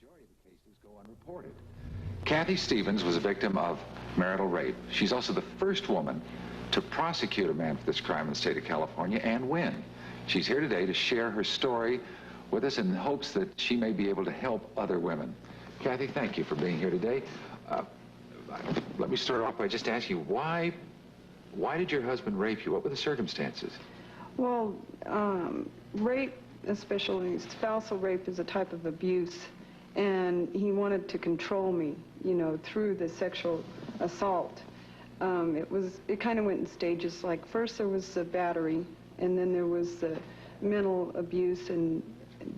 majority of the cases go unreported. Kathy Stevens was a victim of marital rape. She's also the first woman to prosecute a man for this crime in the state of California and win. She's here today to share her story with us in hopes that she may be able to help other women. Kathy, thank you for being here today. Let me start off by just asking you, why did your husband rape you? What were the circumstances? Well, rape, especially spousal rape, is a type of abuse, and he wanted to control me, you know, through the sexual assault. It kind of went in stages. Like, first there was the battery, and then there was the mental abuse and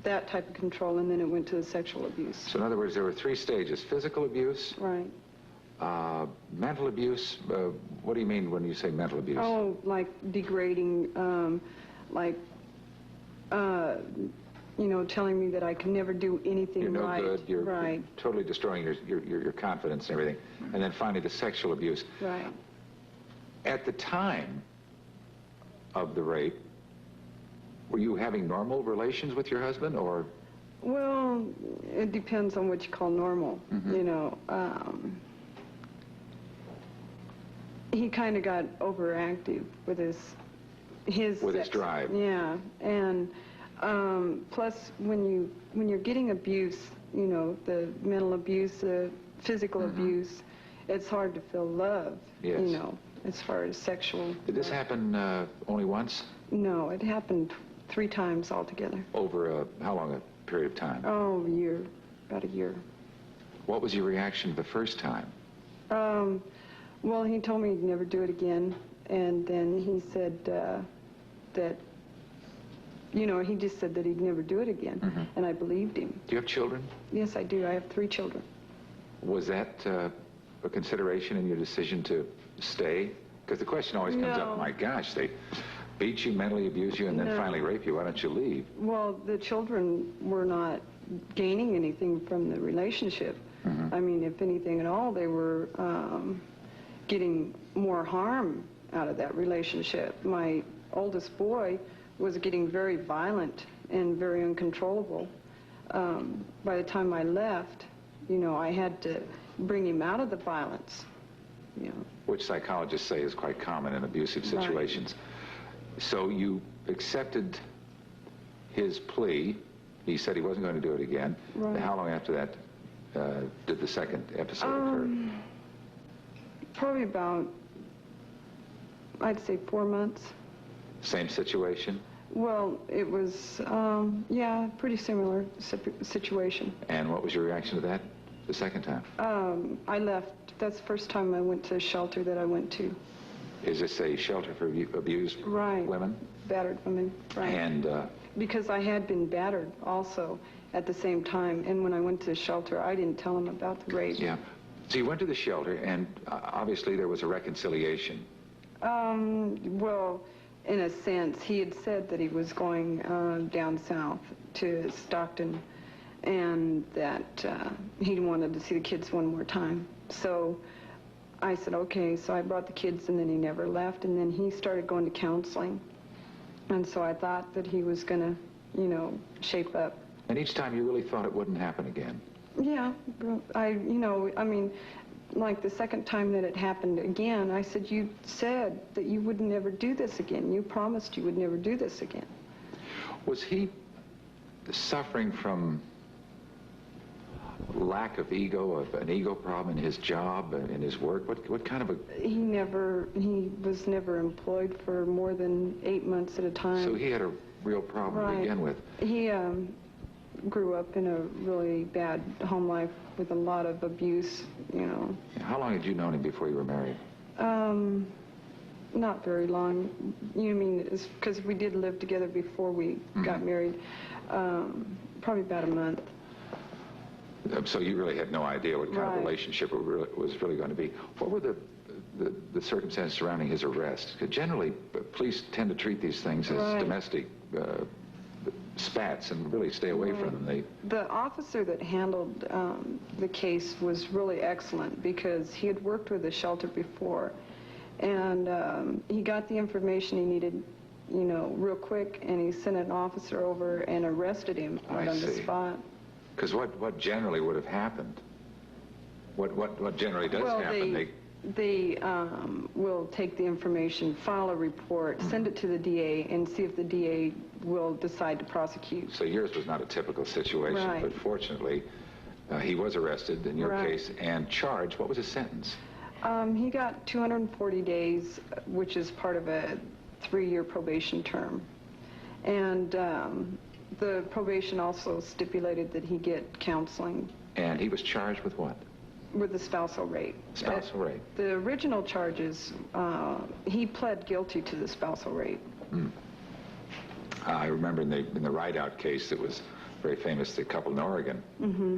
that type of control, and then it went to the sexual abuse. So in other words, there were three stages: physical abuse, right, mental abuse. What do you mean when you say mental abuse? Oh, like degrading, you know, telling me that I could never do anything you're no right. good. You're right. totally destroying your confidence and everything. And then finally the sexual abuse. Right. At the time of the rape, were you having normal relations with your husband, or? Well, it depends on what you call normal. Mm-hmm. You know, he kind of got overactive with his drive. Yeah, and plus when you're getting abuse, you know, the mental abuse, the physical mm-hmm. abuse, it's hard to feel love. Yes. You know, as far as sexual. Did this happen only once? No, it happened 3 times altogether. Over how long a period of time? Oh, a year, about a year. What was your reaction the first time? Well, he told me he'd never do it again, and then he said that, you know, he just said that he'd never do it again, mm-hmm. and I believed him. Do you have children? Yes, I do. I have 3 children. Was that a consideration in your decision to stay? Because the question always comes up, my gosh, they beat you, mentally abuse you, and then finally rape you. Why don't you leave? Well, the children were not gaining anything from the relationship. Mm-hmm. I mean, if anything at all, they were getting more harm out of that relationship. My oldest boy was getting very violent and very uncontrollable. By the time I left, you know, I had to bring him out of the violence. You know. Which psychologists say is quite common in abusive situations. Right. So you accepted his plea. He said he wasn't going to do it again. Right. How long after that did the second episode occur? Probably about, I'd say 4 months. Same situation? Well, it was, yeah, pretty similar situation. And what was your reaction to that the second time? I left. That's the first time I went to a shelter that I went to. Is this a shelter for abused women? Battered women, right. And because I had been battered also at the same time, and when I went to the shelter, I didn't tell him about the rape. Yeah. So you went to the shelter, and obviously there was a reconciliation. Well, in a sense, he had said that he was going down south to Stockton, and that he wanted to see the kids one more time. So I said, okay. So I brought the kids, and then he never left, and then he started going to counseling. And so I thought that he was going to, you know, shape up. And each time you really thought it wouldn't happen again? Yeah. I mean, like the second time that it happened again, I said, you said that you would never do this again. You promised you would never do this again. Was he suffering from lack of ego, of an ego problem in his job, in his work? What kind of a... He was never employed for more than 8 months at a time. So he had a real problem to begin with. He grew up in a really bad home life with a lot of abuse, you know. How long had you known him before you were married? Not very long. You mean, because we did live together before we got married. Probably about a month. So you really had no idea what kind of relationship it was really going to be. What were the circumstances surrounding his arrest? Because generally, police tend to treat these things as domestic spats and really stay away from them. The officer that handled the case was really excellent because he had worked with the shelter before, and he got the information he needed, you know, real quick, and he sent an officer over and arrested him right on the spot. Because what generally would have happened? What generally does happen? They will take the information, file a report, send it to the DA, and see if the DA will decide to prosecute. So yours was not a typical situation, right. But fortunately, he was arrested in your right. case and charged. What was his sentence? He got 240 days, which is part of a 3-year probation term. And the probation also stipulated that he get counseling. And he was charged with what? With the spousal rape. Spousal rape. The original charges, he pled guilty to the spousal rape. I remember in the Rideout case that was very famous, the couple in Oregon,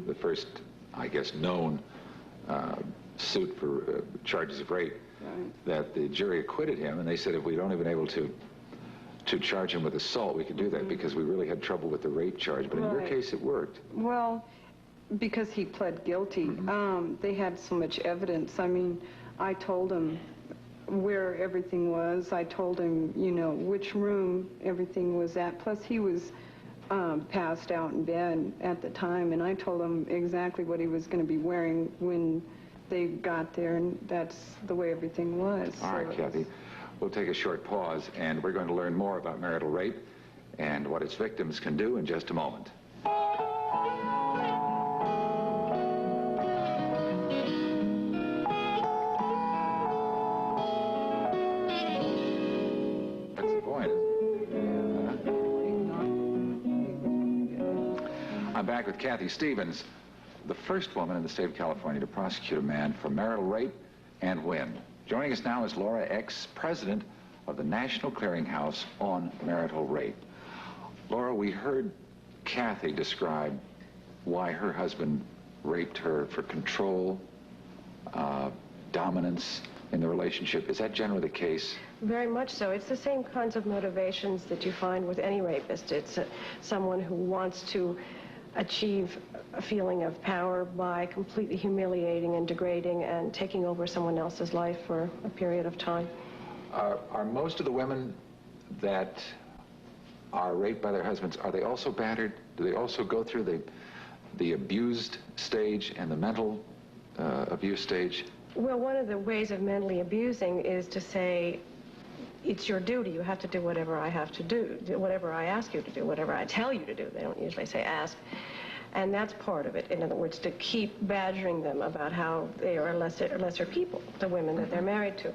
the first, I guess, known suit for charges of rape, right. That the jury acquitted him, and they said if we'd only been able to charge him with assault, we could do that because we really had trouble with the rape charge. But right. In your case, it worked. Well, because he pled guilty, they had so much evidence. I mean, I told him where everything was. I told him, you know, which room everything was at. Plus, he was passed out in bed at the time, and I told him exactly what he was going to be wearing when they got there, and that's the way everything was. All right, Kathy. We'll take a short pause, and we're going to learn more about marital rape and what its victims can do in just a moment. I'm back with Kathy Stevens, the first woman in the state of California to prosecute a man for marital rape and win. Joining us now is Laura X, president of the National Clearinghouse on Marital Rape. Laura, we heard Kathy describe why her husband raped her for control, dominance in the relationship. Is that generally the case? Very much so. It's the same kinds of motivations that you find with any rapist. It's someone who wants to achieve a feeling of power by completely humiliating and degrading and taking over someone else's life for a period of time. Are most of the women that are raped by their husbands, are they also battered? Do they also go through the abused stage and the mental abuse stage? Well, one of the ways of mentally abusing is to say, it's your duty. You have to do whatever I have to do, whatever I ask you to do, whatever I tell you to do. They don't usually say ask. And that's part of it. In other words, to keep badgering them about how they are lesser people, the women that they're married to.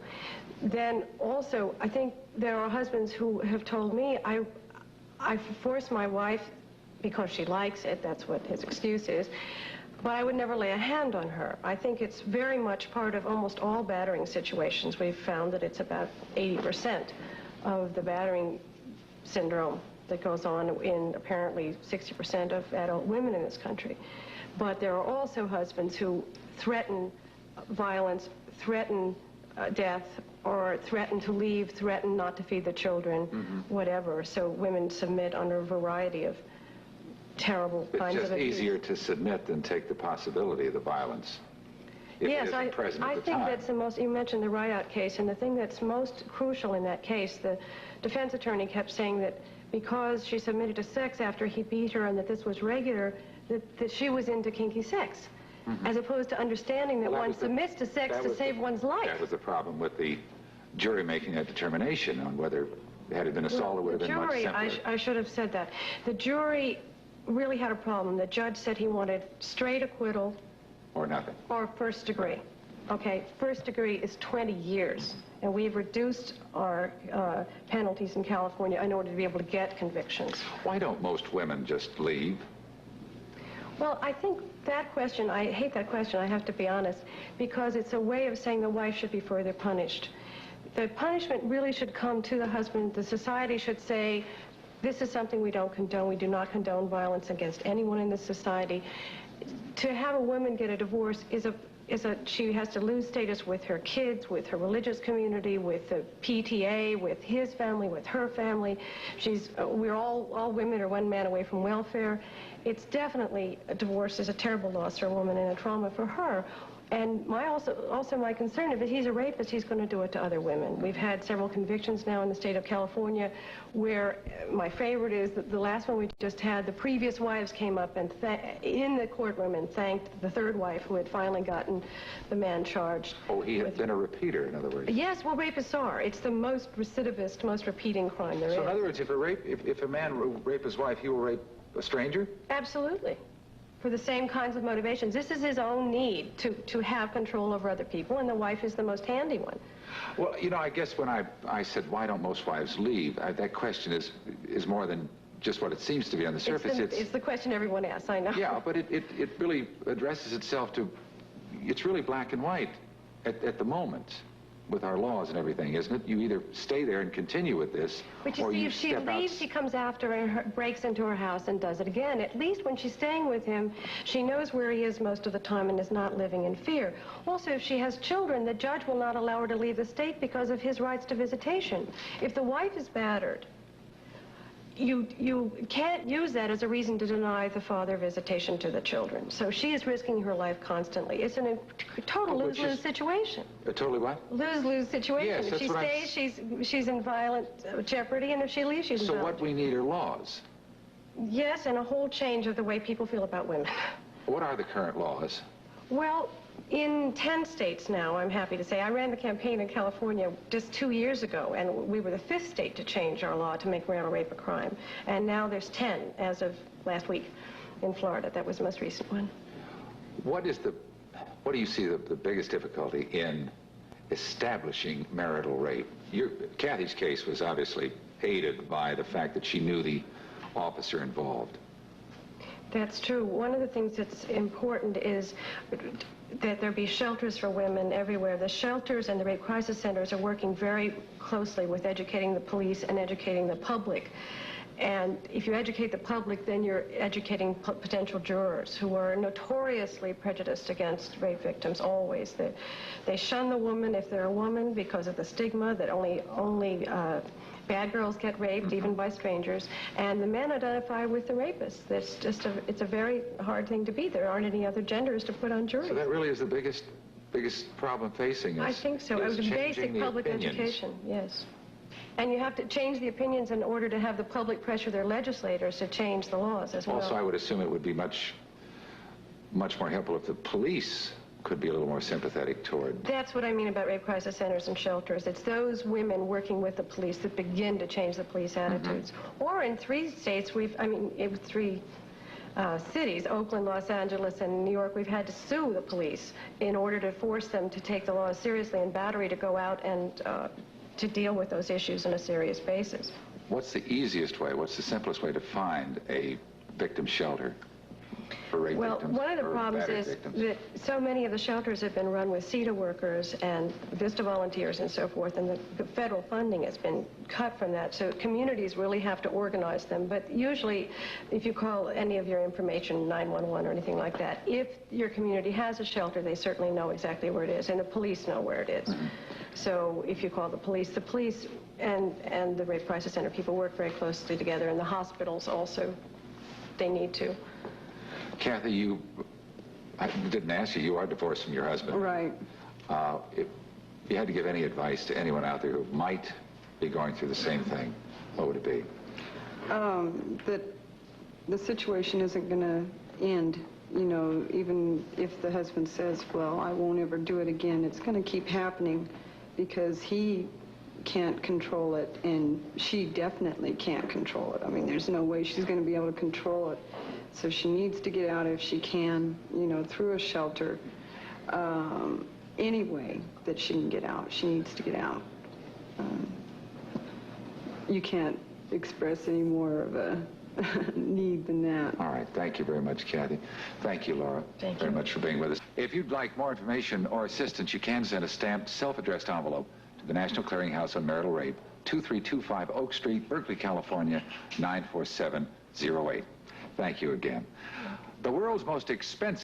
Then also, I think there are husbands who have told me, I force my wife because she likes it, that's what his excuse is, but I would never lay a hand on her. I think it's very much part of almost all battering situations. We've found that it's about 80% of the battering syndrome that goes on in apparently 60% of adult women in this country. But there are also husbands who threaten violence, threaten death, or threaten to leave, threaten not to feed the children, whatever. So women submit under a variety of terrible kinds of abuse. It's just easier to submit than take the possibility of the violence. Yes, I think that's the most, you mentioned the Rideout case, and the thing that's most crucial in that case, the defense attorney kept saying that because she submitted to sex after he beat her and that this was regular, that she was into kinky sex, as opposed to understanding that one submits to sex to save one's life. That was the problem with the jury making that determination on whether had it been assault, it would have been much simpler. I should have said that. The jury really had a problem. The judge said he wanted straight acquittal. Or nothing. Or first degree. Okay, first degree is 20 years. And we've reduced our penalties in California in order to be able to get convictions. Why don't most women just leave? Well, I think that question, I hate that question, I have to be honest, because it's a way of saying the wife should be further punished. The punishment really should come to the husband. The society should say, this is something we don't condone. We do not condone violence against anyone in this society. To have a woman get a divorce she has to lose status with her kids, with her religious community, with the PTA, with his family, with her family. We're all women are one man away from welfare. It's definitely, a divorce is a terrible loss for a woman and a trauma for her. And also my concern, if he's a rapist, he's going to do it to other women. We've had several convictions now in the state of California where my favorite is that the last one we just had, the previous wives came up and in the courtroom and thanked the third wife who had finally gotten the man charged. Oh, he had been a repeater, in other words. Yes, well, rapists are. It's the most recidivist, most repeating crime there is. So in other words, if a man will rape his wife, he will rape a stranger? Absolutely. For the same kinds of motivations. This is his own need to have control over other people, and the wife is the most handy one. Well, you know, I guess when I said, why don't most wives leave, that question is more than just what it seems to be on the surface. It's the question everyone asks, I know. Yeah, but it really addresses itself to, it's really black and white at the moment with our laws and everything, isn't it? You either stay there and continue with this, but you or see, you if she leaves, he comes after her, breaks into her house and does it again. At least when she's staying with him, she knows where he is most of the time and is not living in fear. Also, if she has children, the judge will not allow her to leave the state because of his rights to visitation. If the wife is battered, you can't use that as a reason to deny the father visitation to the children. So she is risking her life constantly. It's a total lose-lose situation. A totally what? Lose-lose situation. Yes, if she stays, she's in violent jeopardy, and if she leaves, she's in violent. So what we need are laws. Yes, and a whole change of the way people feel about women. What are the current laws? Well, in 10 states now, I'm happy to say. I ran the campaign in California just 2 years ago, and we were the 5th state to change our law to make marital rape a crime. And now there's 10 as of last week in Florida. That was the most recent one. What do you see the biggest difficulty in establishing marital rape? Kathy's case was obviously aided by the fact that she knew the officer involved. That's true. One of the things that's important is that there be shelters for women everywhere. The shelters and the rape crisis centers are working very closely with educating the police and educating the public. And if you educate the public, then you're educating potential jurors who are notoriously prejudiced against rape victims, always. They shun the woman if they're a woman because of the stigma that only bad girls get raped, even by strangers, and the men identify with the rapists. It's a very hard thing to be. There aren't any other genders to put on juries. So that really is the biggest problem facing us. I think so. It was basic public education, yes. And you have to change the opinions in order to have the public pressure their legislators to change the laws as well. Also, I would assume it would be much more helpful if the police could be a little more sympathetic toward... That's what I mean about rape crisis centers and shelters. It's those women working with the police that begin to change the police attitudes. Or in 3 states, in 3 cities, Oakland, Los Angeles, and New York, we've had to sue the police in order to force them to take the laws seriously, and battery to go out and to deal with those issues on a serious basis. What's the easiest way, what's the simplest way to find a victim shelter for rape victims? Well, one of the problems is that so many of the shelters have been run with CETA workers and VISTA volunteers and so forth, and the federal funding has been cut from that, so communities really have to organize them. But usually, if you call any of your information 911 or anything like that, if your community has a shelter, they certainly know exactly where it is, and the police know where it is. So if you call the police and the Rape Crisis Center people work very closely together, and the hospitals also, they need to. Kathy, I didn't ask you, you are divorced from your husband. Right. If you had to give any advice to anyone out there who might be going through the same thing, what would it be? That the situation isn't going to end. You know, even if the husband says, well, I won't ever do it again, it's going to keep happening because he can't control it, and she definitely can't control it. I mean, there's no way she's going to be able to control it. So she needs to get out if she can, you know, through a shelter. Any way that she can get out, she needs to get out. You can't express any more of a need than that. All right. Thank you very much, Kathy. Thank you, Laura. Thank you very much for being with us. If you'd like more information or assistance, you can send a stamped, self-addressed envelope to the National Clearinghouse on Marital Rape, 2325 Oak Street, Berkeley, California, 94708. Thank you again. The world's most expensive